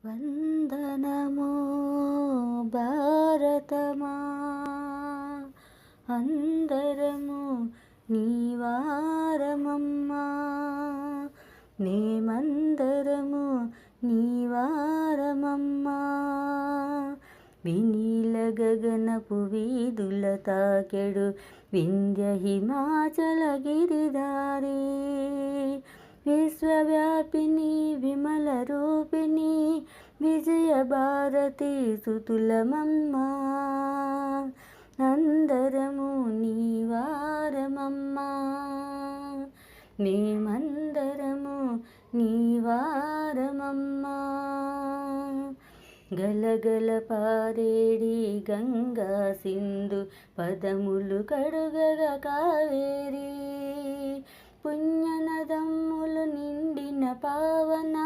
వందనమో భారతమా, అందరము నీవారమమ్మా, మేమందరము నీవారమమ్మా. వినీల గగనపు వీధుల తాకెడు వింధ్య హిమాచల గిరిధారి, విశ్వవ్యాపిని విమల రూపిణి విజయ భారతి సుతులమమ్మా. అందరము నీవారమమ్మా, మేమందరము నీవారమమ్మా. గలగల పారేడి గంగా సింధు పదములు కడుగగా కావేరి, పుణ్యనదమ్ములు నిండిన పావన